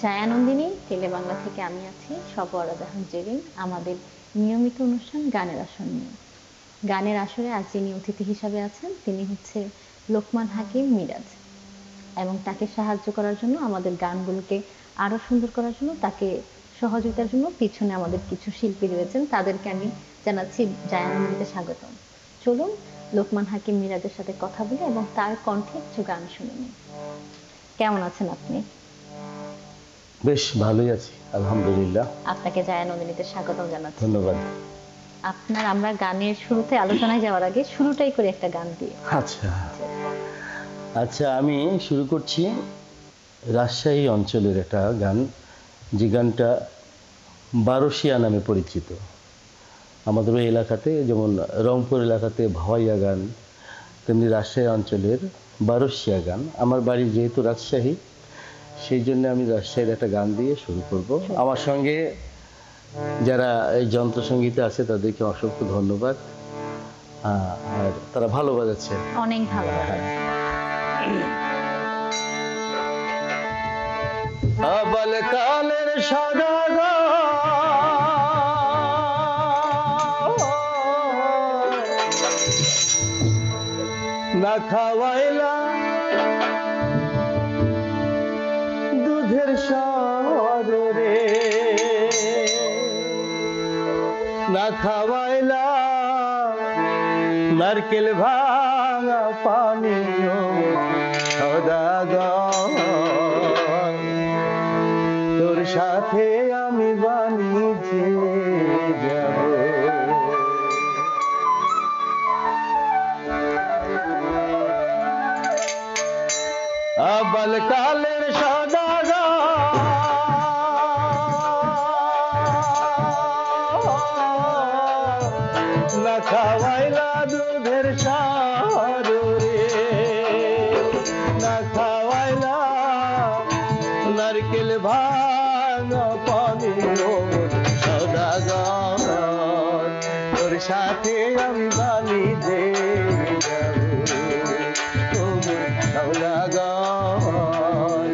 জায়ানন্দিনী টেলিবাংলা থেকে আমি আছি সফওয়ারা জাহান জেরিন। আমাদের নিয়মিত অনুষ্ঠান গানের আসর নিয়ে। গানের আসরে আজ যিনি অতিথি হিসাবে আছেন তিনি হচ্ছে লোকমান হাকিম মিরাজ, এবং তাকে সাহায্য করার জন্য, আমাদের গানগুলোকে আরো সুন্দর করার জন্য, তাকে সহযোগিতার জন্য পিছনে আমাদের কিছু শিল্পী রয়েছেন, তাদেরকে আমি জানাচ্ছি জায়ানন্দিনীতে স্বাগতম। চলুন লোকমান হাকিম মিরাজের সাথে কথা বলি এবং তার কণ্ঠে কিছু গান শুনে নিই। কেমন আছেন আপনি? বেশ ভালোই আছি, আলহামদুলিল্লাহ। আপনাকে জায়ানন্দিনীতে স্বাগতম জানাচ্ছি। ধন্যবাদ। আমরা গানের শুরুতে আলোচনায় যাওয়ার আগে শুরুটাই করে একটা গান দিয়ে। আচ্ছা আচ্ছা, আমি শুরু করছি রাজশাহী অঞ্চলের একটা গান, যে গানটা বারোশিয়া নামে পরিচিত। আমাদের ওই এলাকাতে, যেমন রংপুর এলাকাতে ভাওয়াইয়া গান, তেমনি রাজশাহী অঞ্চলের বারোশিয়া গান। আমার বাড়ি যেহেতু রাজশাহী, সেই জন্য আমি রাজশাহীর একটা গান দিয়ে শুরু করব। আমার সঙ্গে যারা এই যন্ত্রসঙ্গীতে আছে তাদেরকে অসংখ্য ধন্যবাদ, আর তারা ভালো বাজাচ্ছে, অনেক ভালো। আবাল কালের সাদা না খাওয়াইলা দুধের সরে, না খাওয়াইলা নারকেল ভাঙা পানীয় সদাগর, তোর সাথে আমি বাণিজ্যে যাব। আবাল কালের সদাগর না খাওয়াইলা দুধের সারে, না খাওয়াইলা নারকেল ভাঙা পানীয় সদাগর, তোর সাথে আমি বাণিজ্যে যাব। সদাগর,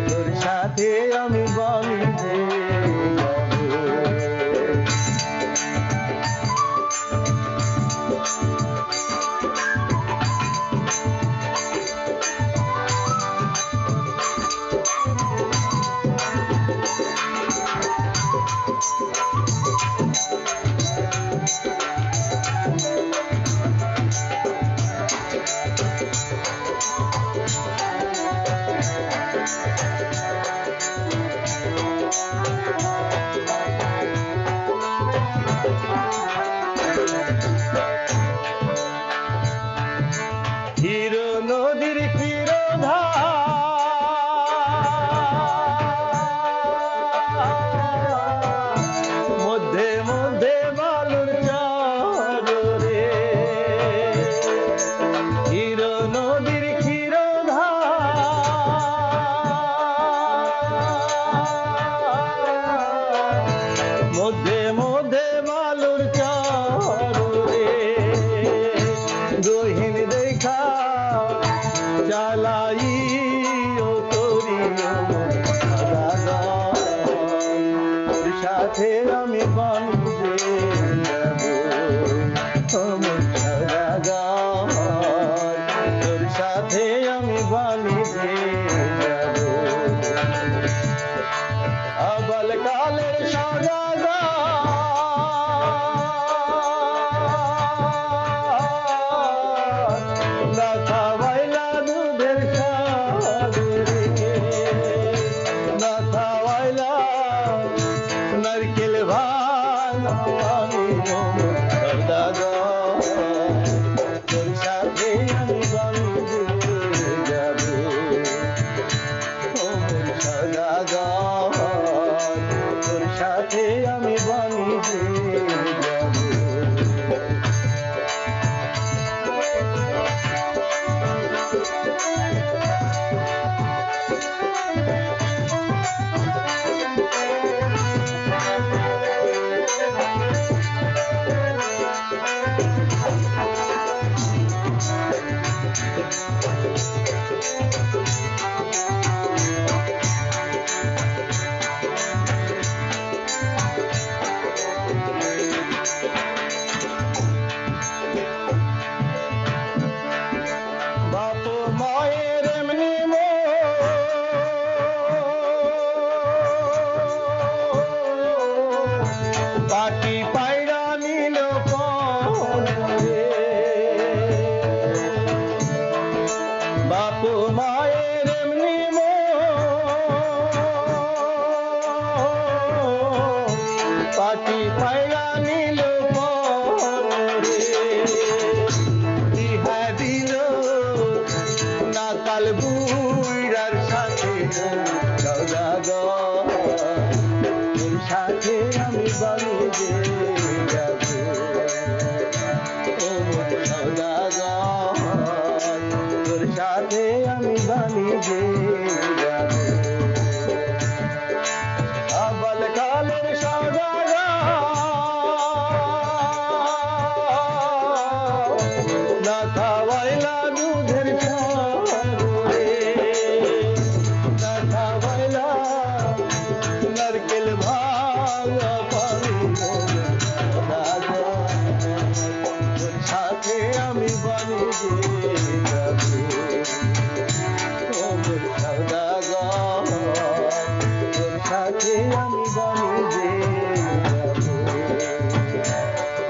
তোর সাথে আমি বাণিজ্যে যাব। হিরো নদীর মধ্যে মধ্যে বালুর চরে, হিরো নদীর মধ্যে মধ্যে বালুর চরে, গহীন দেখা চালাই ও তোরিও তোর সাথে আমি বাণিজ্যে যাব। তোর সাথে আমি বাণিজ্যে যাব। আবাল কালের সদাগর না খাওয়াইলা দুধের সারে, না খাওয়াইলা নারকেল ভাঙা পানীয় সদাগর, তোর সাথে আমি বাণিজ্যে যাব। সদাগর, তোর সাথে আমি বাণিজ্যে যাব। তোর সাথে আমি বানিয়ে যাব ও মোর সওদাগর তোর সাথে আমি বানিয়ে যাব আবাল কালের সওদাগর না খাওয়াইলা দুধের ছাড়ে না খাওয়াইলা নারকেল ভাঙা পানি তোর সাথে আমি বানিয়ে যাব ও মোর সওদাগর তোর সাথে আমি বানিয়ে যাব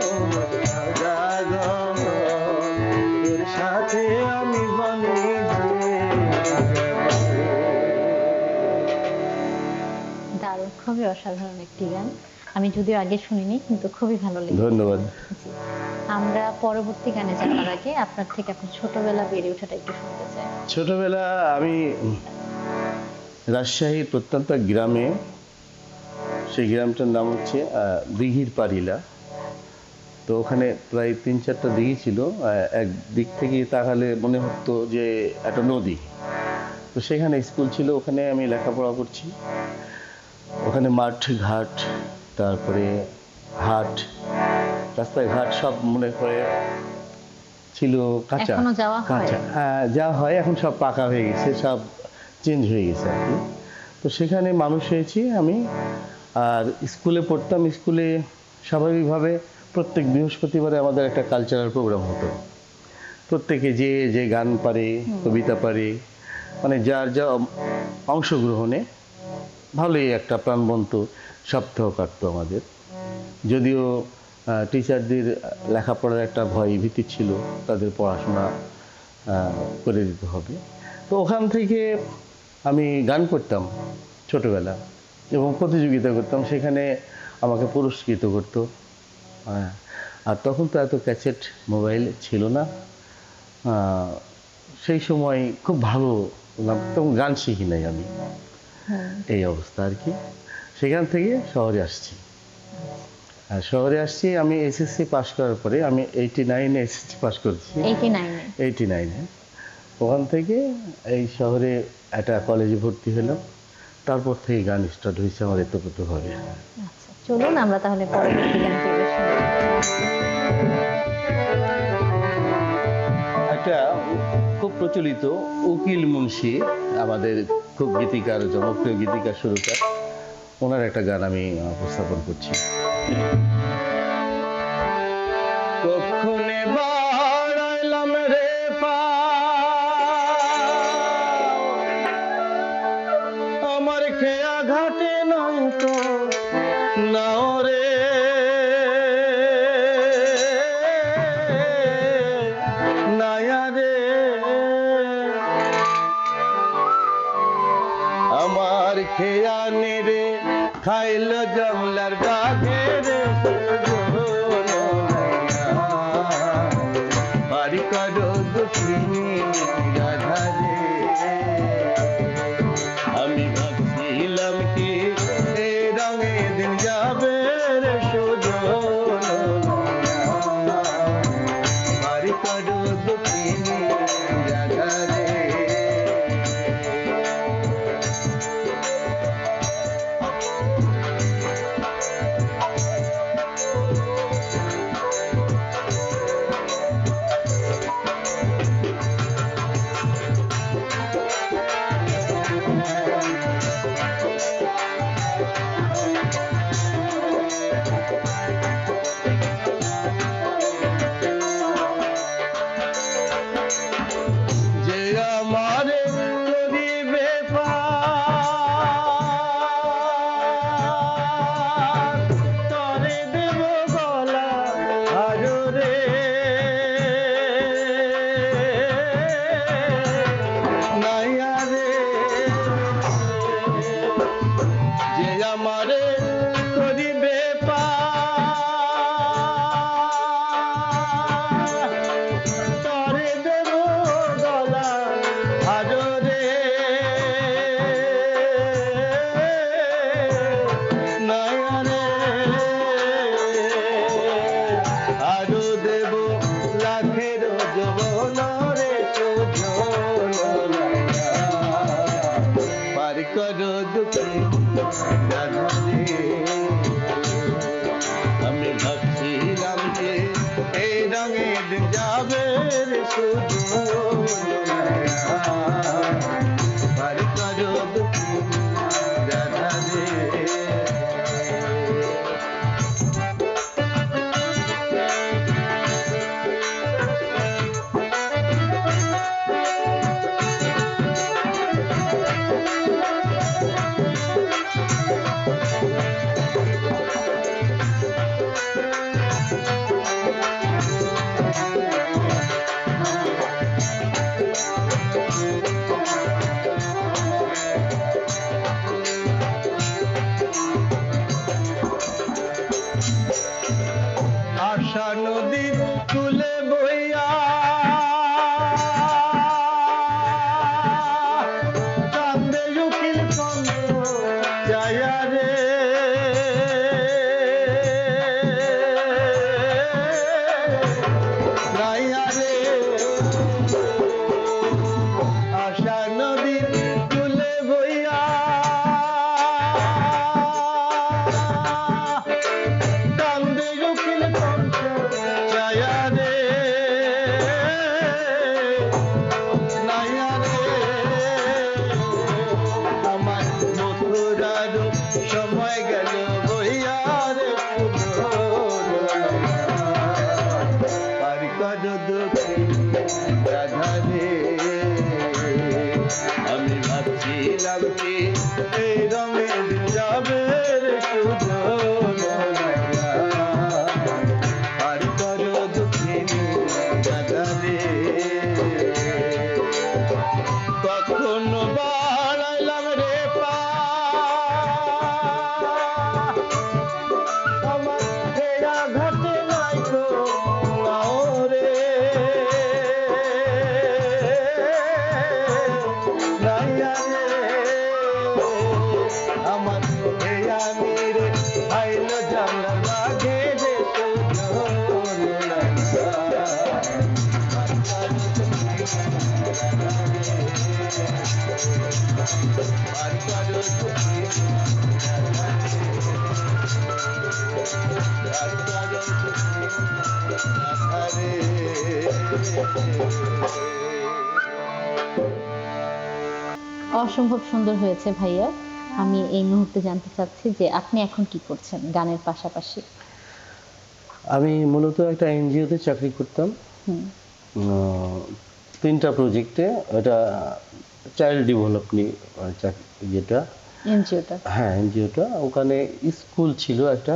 ও মোর সওদাগর তোর সাথে আমি বানিয়ে দারুণ, খুবই অসাধারণ একটি গান। আমি যদিও আগে শুনিনি, কিন্তু খুবই ভালো লেগেছে। ধন্যবাদ। জি। আমরা পরবর্তী গানে যাওয়ার আগে আপনার থেকে আপনার ছোটবেলা বেড়ে ওঠাটা একটু শুনতে চাই। ছোটবেলা আমি রাজশাহীর প্রত্যন্ত গ্রামে, সেই গ্রামটার নাম হচ্ছে দিঘির পারিলা। তো ওখানে প্রায় 3-4টা দিঘি ছিল। এক দিক থেকে তাকালে মনে হতো যে একটা নদী। তো সেখানে স্কুল ছিল, ওখানে আমি লেখাপড়া করছি। ওখানে মাঠ ঘাট, তারপরে হাট, রাস্তায় ঘাট সব মনে করে ছিল কাঁচা। এখনো যাওয়া হয়? কাঁচা, হ্যাঁ যা হয়, এখন সব পাকা হয়ে গেছে, সব চেঞ্জ হয়ে গেছে আর কি। তো সেখানে মানুষ হয়েছি আমি। আর স্কুলে পড়তাম। স্কুলে স্বাভাবিকভাবে প্রত্যেক বৃহস্পতিবারে আমাদের একটা কালচারাল প্রোগ্রাম হতো। প্রত্যেকে যে যে গান পারে, কবিতা পারে, মানে যার যা অংশগ্রহণে ভালোই একটা প্রাণবন্ত সপ্তাহ কাটতো আমাদের। যদিও টিচারদের লেখাপড়ার একটা ভয় ভীতি ছিল, তাদের পড়াশোনা করে দিতে হবে। তো ওখান থেকে আমি গান করতাম ছোটবেলা এবং প্রতিযোগিতা করতাম। সেখানে আমাকে পুরস্কৃত করতো। আর তখন তো এত ক্যাসেট মোবাইল ছিল না। সেই সময় খুব ভালো তখন গান শিখি নাই আমি, এই অবস্থা আর কি। সেখান থেকে শহরে আসছি। আর শহরে আসছি আমি এসএসসি পাস করার পরে। আমি 89-এ এসএসসি পাস করেছি। 89-এ ওখান থেকে এই শহরে একটা কলেজে ভর্তি হলাম। তারপর থেকে গান স্টার্ট হয়েছে আমার এতপ্রতভাবে। আচ্ছা, চলুন আমরা তাহলে পরবর্তী গানটি এবার শুনি। একটা খুব প্রচলিত উকিল মুন্সি, আমাদের খুব গীতিকার, জনপ্রিয় গীতিকার, সুরকার, ওনার একটা গান আমি উপস্থাপন করছি। কখনে বাড়াইলাম রে আমার খেয়া ঘাটে নয় তো নাও রে নায়া রে আমার খেয়া নেরে খাইল জংলার বাঘে রে বাড়ি কারো দুঃখিনী রাধা রে আমি ভাবছিলাম কি এ রঙে দিন যাবে রে সুজন বাড়ি কারো দুঃখিনী রাধা রে। রাধারে আমি ভাবছিলাম যে এই রঙের দিন যাবে রে শুধু পার করো দুঃখ রাধারে আশা নদীর কুলে বইয়া কান্দে উকিল কন্দ যায়া রে নাইয়া রে আশা নদীর কুলে বইয়া কান্দে উকিল কন্দ যায়া রে নাইয়া রে আমার মথুরার সময় গেল বইয়া রে পার করো দুঃখ রাধারে আমি ভাবছিলাম কি এই রঙের যাবে রে শুধু পার করো দুঃখিনী রাধারে কখনো বাড়াইলাম রে পা আমার হেয়া ঘাটে নাই তো নাও রে নাইয়া রে আমার হেয়া মেরে আইলো জানলা লাগে রে অসম্ভব সুন্দর হয়েছে ভাইয়া। আমি এই মুহূর্তে জানতে চাচ্ছি যে আপনি এখন কি করছেন গানের পাশাপাশি? আমি মূলত একটা এনজিওতে চাকরি করতাম। হুম, 3টা প্রজেক্টে, এটা চাইল্ড ডেভেলপমেন্ট যেটা, এনজিওটা। হ্যাঁ এনজিওটা, ওখানে স্কুল ছিল একটা,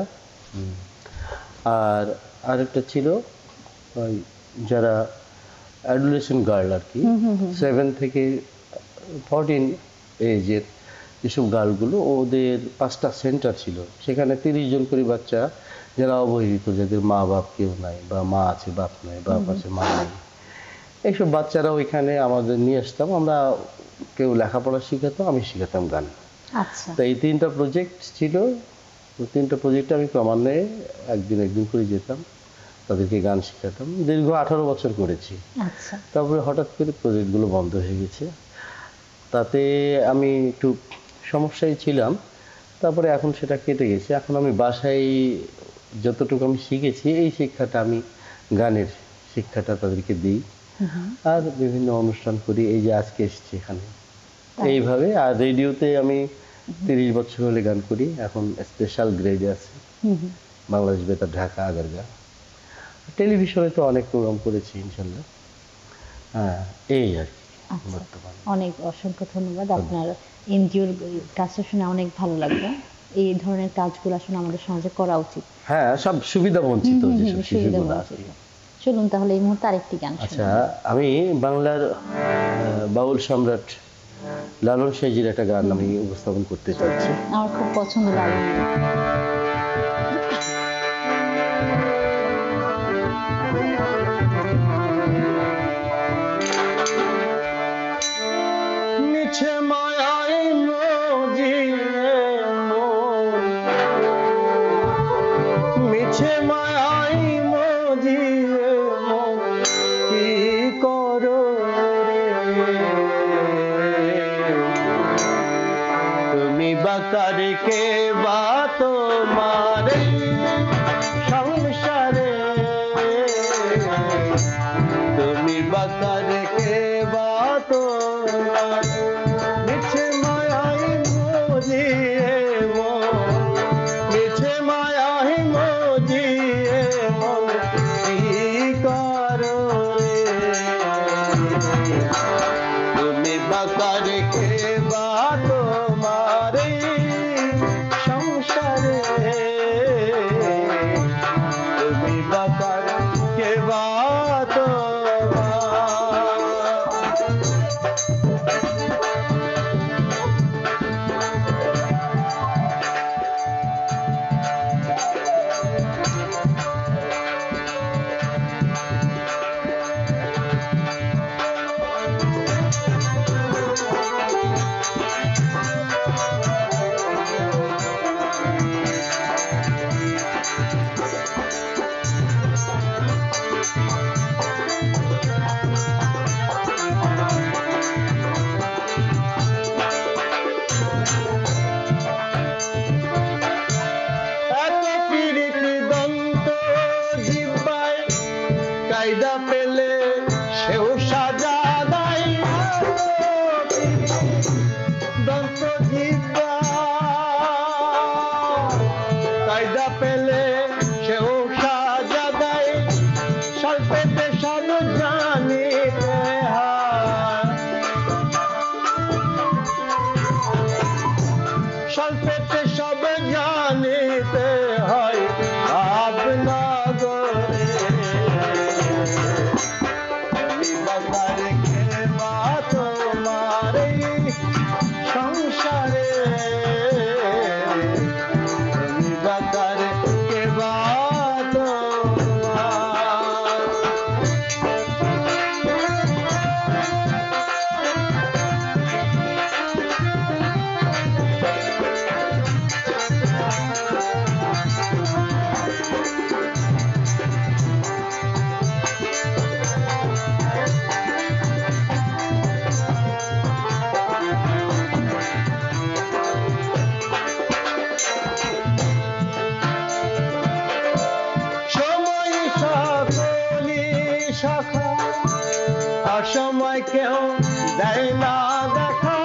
আর আরেকটা ছিল ওই যারা অ্যাডোলেসেন্ট গার্ল আর কি, 7 থেকে 14 এজের যেসব গার্লগুলো, ওদের 5টা সেন্টার ছিল। সেখানে 30 জন করে বাচ্চা যারা অবহেলিত, যাদের মা বাপ কেউ নাই, বা মা আছে বাপ নাই, বাপ আছে মা নাই, এইসব বাচ্চারা ওইখানে আমাদের নিয়ে আসতাম। আমরা কেউ লেখাপড়া শিখাতাম, আমি শিখাতাম গান। আচ্ছা, তো এই 3টা প্রজেক্ট ছিল। 3টা প্রজেক্টে আমি ক্রমান্বয়ে একদিন করে যেতাম, তাদেরকে গান শেখাতাম। দীর্ঘ 18 বছর করেছি। আচ্ছা, তারপরে হঠাৎ করে প্রজেক্টগুলো বন্ধ হয়ে গেছে। তাতে আমি একটু সমস্যায় ছিলাম। তারপরে এখন সেটা কেটে গেছে। এখন আমি বাসায় যতটুকু আমি শিখেছি, এই শিক্ষাটা আমি গানের শিক্ষাটা তাদেরকে দিই, আর বিভিন্ন অনুষ্ঠান করি। এই যে আজকে এসেছি এখানে এইভাবে। আর রেডিওতে আমি 30 বছর হলে গান করি। এখন স্পেশাল গ্রেডে আছে, বাংলাদেশ বেতার, ঢাকা, আগারগা। টেলিভিশনে তো অনেক প্রোগ্রাম করেছি ইনশাল্লাহ। হ্যাঁ, এই আর কি আচ্ছা। বর্তমানে। অনেক অসংখ্য ধন্যবাদ। আপনার এনজিওর কাজটা শুনে অনেক ভালো লাগলো। এই ধরনের কাজগুলো আসলে আমাদের সমাজে করা উচিত। হ্যাঁ, সব সুবিধা বঞ্চিত যেসব শিশুগুলো আছে। চলুন তাহলে এই মুহূর্তে আরেকটি গান শুনি। আচ্ছা, আমি বাংলার বাউল সম্রাট লালন সাইজির একটা গান আমি উপস্থাপন করতে চাচ্ছি। আমার খুব পছন্দ লালন। মিছে মায়ায় মজিয়ে মন, মিছে মায়ায় মজিয়ে মন, কি করো রে তুমি বা বাকার কে বা তোমার এই সংসারে, তুমি বাকার কে বা তোমার মিছে মায়াই মজিয়ে মন, মিছে মায়াই মজিয়ে মন কি করো রে, তুমি বাকার কে বা তোমার এই সংসারে, তুমি বাকার কে বা কায়দা পেলে সেও সাজা দেয়, দন্ত জিব্বা কায়দা পেলে সেও সাজা দেয়, স্বল্পেতে সব জানিতে হয়, স্বল্পেতে সব জানিতে হয় ভাবনা গরে, বাকার কে বা তোমার এই সংসারে, তুমি বাকার কে বা তোমার। শাখা অসময় কেউ দেয় না দেখা,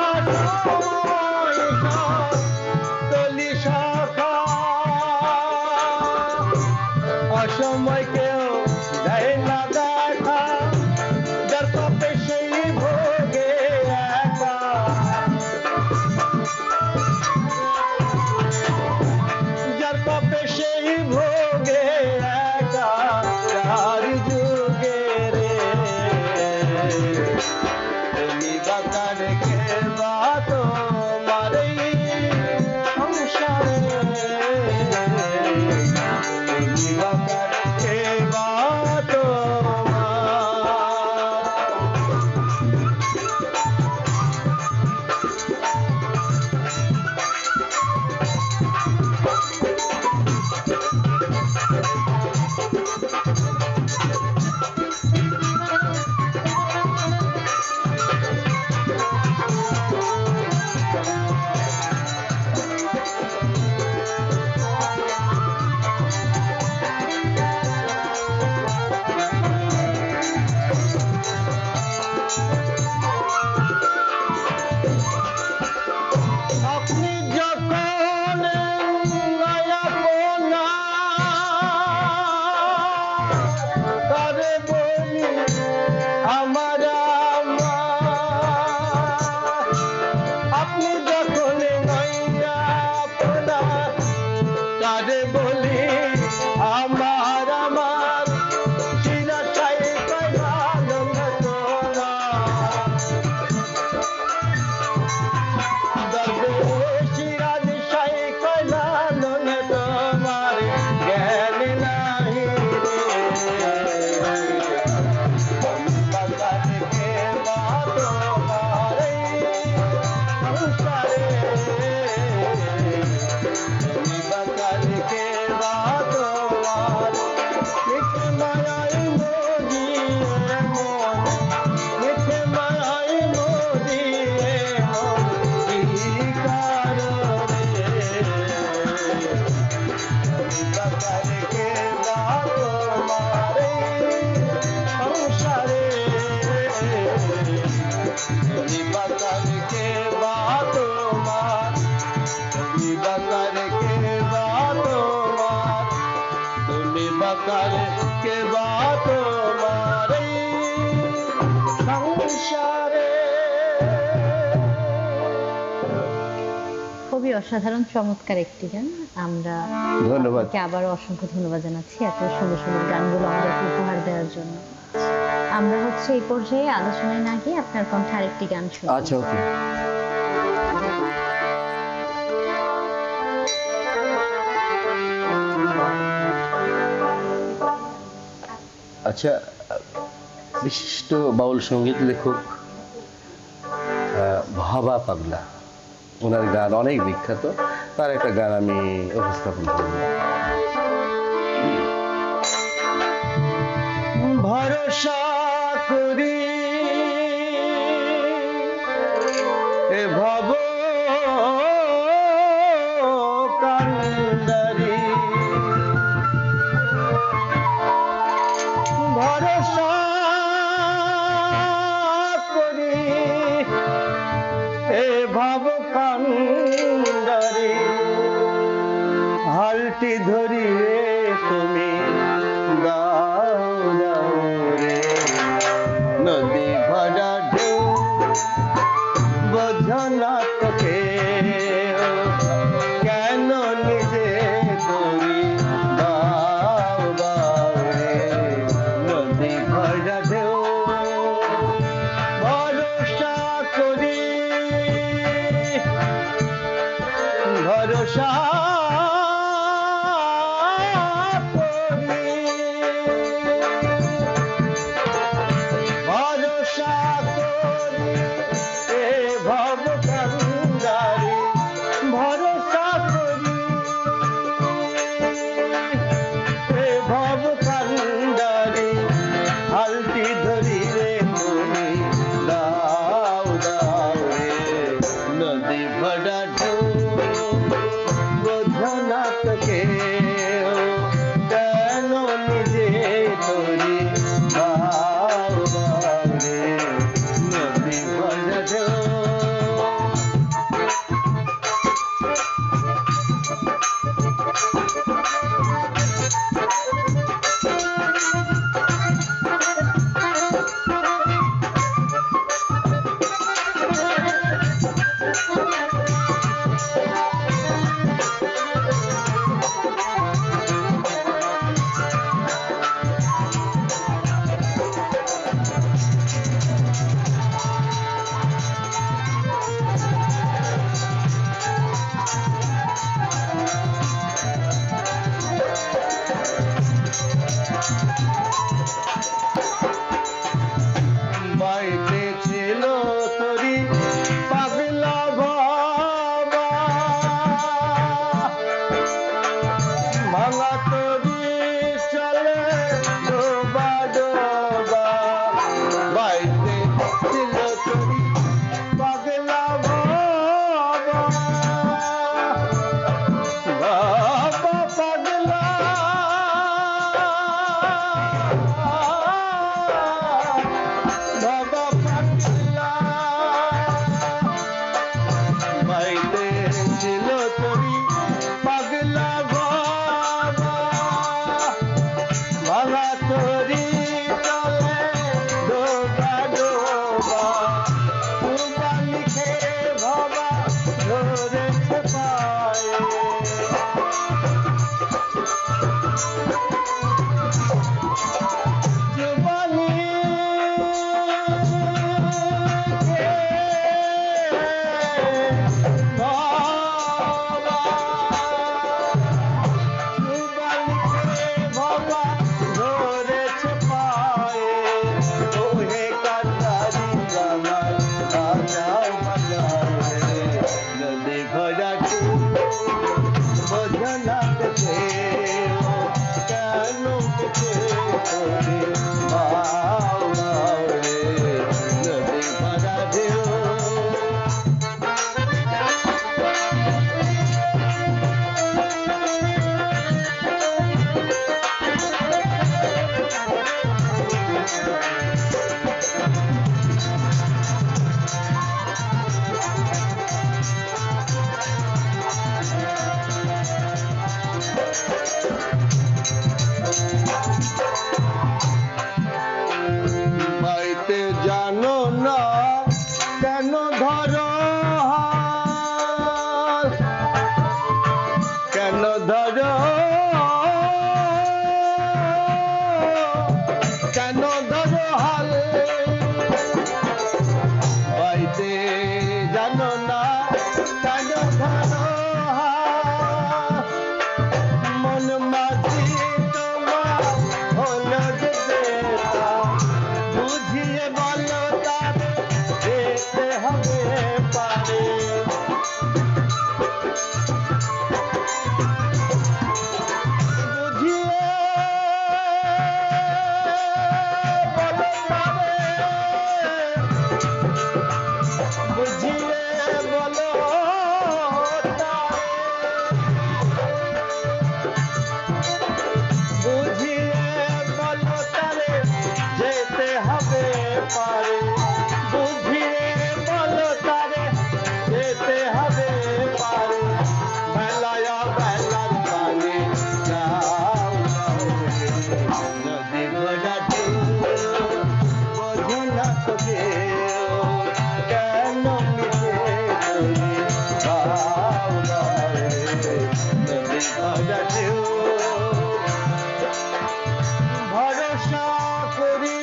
তলি শাখা অসময় কেউ দেয় না দেখা, যার পাপে সেই ভোগে একা, যার পাপে সেই ভোগে একা, তার যুগে রে, তুমি বাকার কে বা তোমার এই সংসারে, তুমি বাকার কে বা তোমার। আপনি যখন আপনা তারে বলি আমার আপনি যখন আপনা তারে বলি আমার চিরা চাই দরবেশ রাজ শাই কয়লা বাঁচারে কে বা তোমার এই সংসারে তুমি বাঁচারে কে বা তোমার তুমি বাঁচারে কে বা তোমার তুমি বাঁচারে কে বা তোমার এই সংসারে। খুবই অসাধারণ চমৎকার একটি গান। আমরা ধন্যবাদ। আপনাকে আবারও অসংখ্য ধন্যবাদ জানাচ্ছি এত সুন্দর সুন্দর গানগুলো আমাদেরকে উপহার দেওয়ার জন্য। আমরা হচ্ছে এই পর্যায়ে আলোচনায় না গিয়ে আপনার কণ্ঠে আরেকটি গান শুনবো। আচ্ছা, ওকে। আচ্ছা, বিশিষ্ট বাউল সঙ্গীত লেখক ভাবা পাগলা, ওনার গান অনেক বিখ্যাত, তার একটা গান আমি উপস্থাপন করব। ভরসা করি এ ভব কান্দারি, ভরসা করি এ ভব কান্দারি, হালটি ধরি রে তুমি দাও দাও রে, নদী ভরা ঢেউ বোঝো না তোকে, কেন নিজে করি দাও দাও রে, নদী ভরা ঢেউ ভরসা করি, ভরসা ভরসা করি এ ভব কান্দারি, ভরসা করি এ ভব কান্দারি, হালটি ধরি রে তুমি দাও দাও রে, নদী ভরা ঢেউ বোঝো না তোকে, কেন নিজে করি দাও দাও রে, নদী ভরা ঢেউ। নদী ভরা ঢেউ ভরসা করি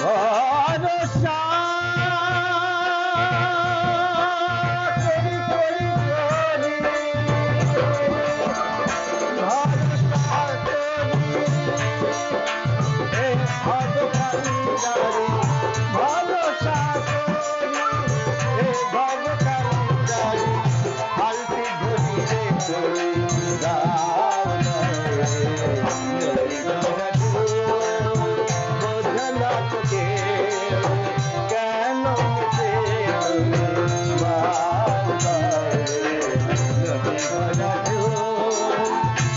ভরসা করি ভরসা করি ভগবান ভরসা করি ভগবান হালতি ধরি রে চলে যাও না নদী ভরা বোঝা না তোকে কেন মিশে নদী ভরা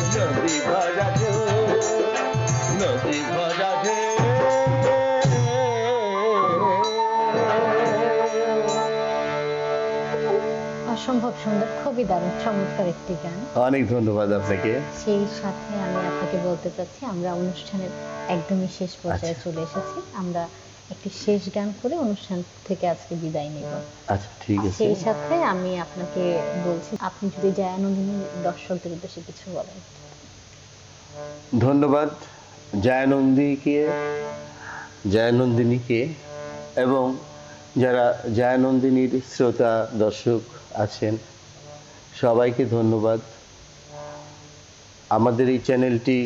নদী ভরা নদী ভরা অসম্ভব সুন্দর, খুবই দারুণ, চমৎকার একটি গান। অনেক ধন্যবাদ আপনাকে। সেই সাথে আমি আপনাকে বলতে চাচ্ছি আমরা অনুষ্ঠানের একদমই শেষ পর্যায়ে চলে এসেছি। আমরা একটি শেষ গান করে অনুষ্ঠান থেকে আজকে বিদায় নেব। আচ্ছা ঠিক আছে। সেই সাথে আমি আপনাকে বলছি, আপনি যদি জায়ানন্দিনীর দর্শকদের উদ্দেশ্যে কিছু বলেন। ধন্যবাদ জায়ানন্দিনীকে এবং যারা জায়ানন্দিনীর শ্রোতা দর্শক আছেন সবাইকে ধন্যবাদ। আমাদের এই চ্যানেলটি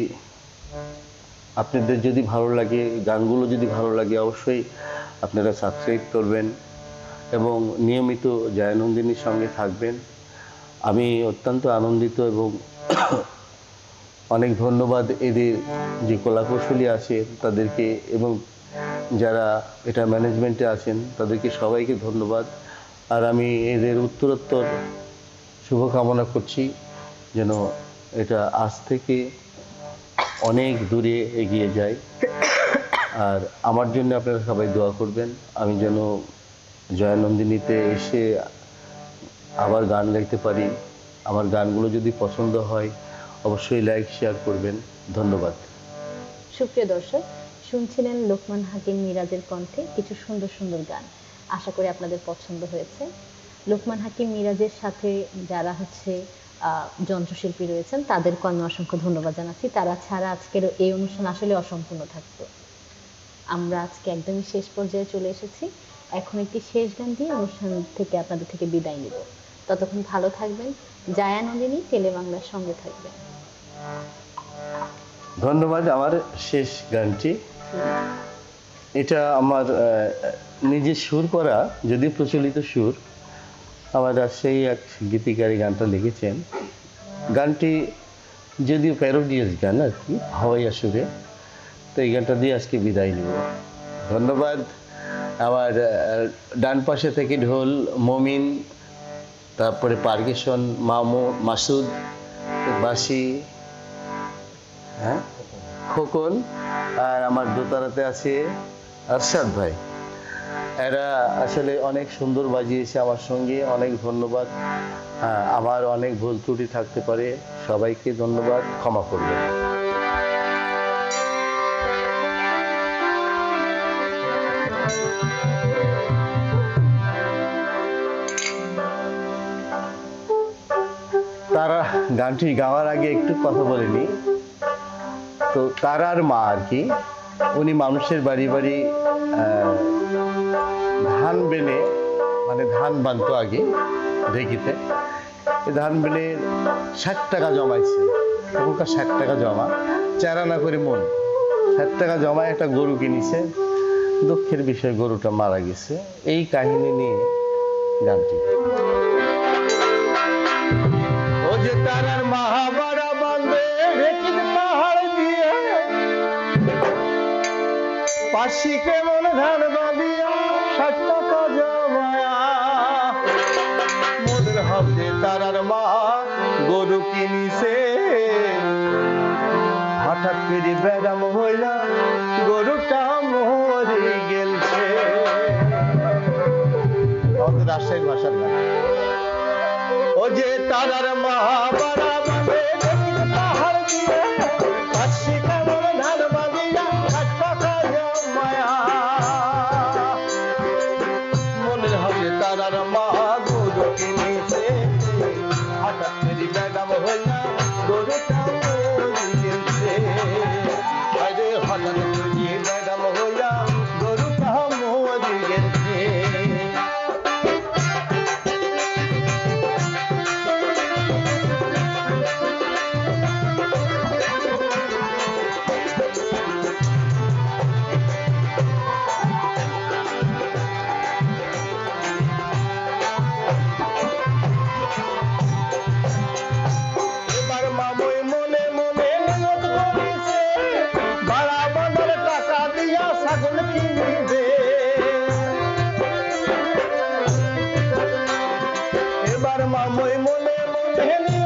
আপনাদের যদি ভালো লাগে, গানগুলো যদি ভালো লাগে, অবশ্যই আপনারা সাবস্ক্রাইব করবেন এবং নিয়মিত জায়ানন্দিনীর সঙ্গে থাকবেন। আমি অত্যন্ত আনন্দিত এবং অনেক ধন্যবাদ এদের যে কলাকৌশলী আছে তাদেরকে এবং যারা এটা ম্যানেজমেন্টে আছেন তাদেরকে সবাইকে ধন্যবাদ। আর আমি এদের উত্তরোত্তর শুভকামনা করছি যেন এটা আজ থেকে অনেক দূরে এগিয়ে যায়। আর আমার জন্য আপনারা সবাই দোয়া করবেন, আমি যেন জয়ানন্দিনীতে এসে আবার গান গাইতে পারি। আমার গানগুলো যদি পছন্দ হয় অবশ্যই লাইক শেয়ার করবেন। ধন্যবাদ। সুপ্রিয় দর্শক, শুনছিলেন লোকমান হাকিম মিরাজের কণ্ঠে কিছু সুন্দর সুন্দর গান। আশা করি আপনাদের পছন্দ হয়েছে। লোকমান হাকিম মিরাজের সাথে যারা যন্ত্রশিল্পী রয়েছেন তাদেরকে আমি অসংখ্য ধন্যবাদ জানাচ্ছি। তারা ছাড়া আজকের এই অনুষ্ঠান আসলে অসম্পূর্ণ থাকতো। আমরা আজকে একদমই শেষ পর্যায়ে চলে এসেছি। এখন একটি শেষ গান দিয়ে অনুষ্ঠান থেকে আপনাদের থেকে বিদায় নেব। ততক্ষণ ভালো থাকবেন। জায়ানন্দিনী টেলিবাংলার সঙ্গে থাকবেন। ধন্যবাদ। আমার শেষ গানটি এটা আমার নিজের সুর করা, যদি প্রচলিত সুর, আমার রাজশাহী এক গীতিকারী গানটা লিখেছেন। গানটি যদিও প্যারোডিয়াস গান আর কি, হাওয়াইয়া সুরে। তো এই গানটা দিয়ে আজকে বিদায় নেব। ধন্যবাদ। আমার ডান পাশে থেকে ঢোল মমিন, তারপরে পারকেশন মাসুদ, বাঁশি খোকন, আর আমার দোতারাতে আছে আরশাদ ভাই। এরা আসলে অনেক সুন্দর বাজিয়েছে আমার সঙ্গে। অনেক ধন্যবাদ। আমার অনেক ভুল ত্রুটি থাকতে পারে, সবাইকে ধন্যবাদ, ক্ষমা করবেন। তারা গানটি গাওয়ার আগে একটু কথা বলে নি। তো তারার মা আর কি, উনি মানুষের বাড়ি বাড়ি ধান বেনে, মানে ধান বানতো আগে ঢেকিতে। ধান বেনে 60 টাকা জমাইছে, তখনকার 60 টাকা জমা, চারানা করে মন 60 টাকা জমা একটা গরু কিনেছে। দুঃখের বিষয় গরুটা মারা গেছে। এই কাহিনী নিয়ে গানটি। ও যে তারার মহাবাড়া বাঁধে ঢেকির পাহাড় দিয়ে, পাশি কেমন ধান বাঁধিয়া 60 টাকা জমায়া, মনের হবে তারার মা গরু কিনিছে। হঠাৎ করে ব্যারাম হইলা গরুটা মরে গেলছে। আমাদের রাজশাহীর ভাষার গান। ও যে তারার মা বাড়া বাঁধে ঢেকির পাহাড় দিয়ে, পাশি কেমন ধান বাঁধিয়া 60 টাকা জমায়া, মনের হবে তারার মা গরু কিনিছে। এবার মামই মনে মনে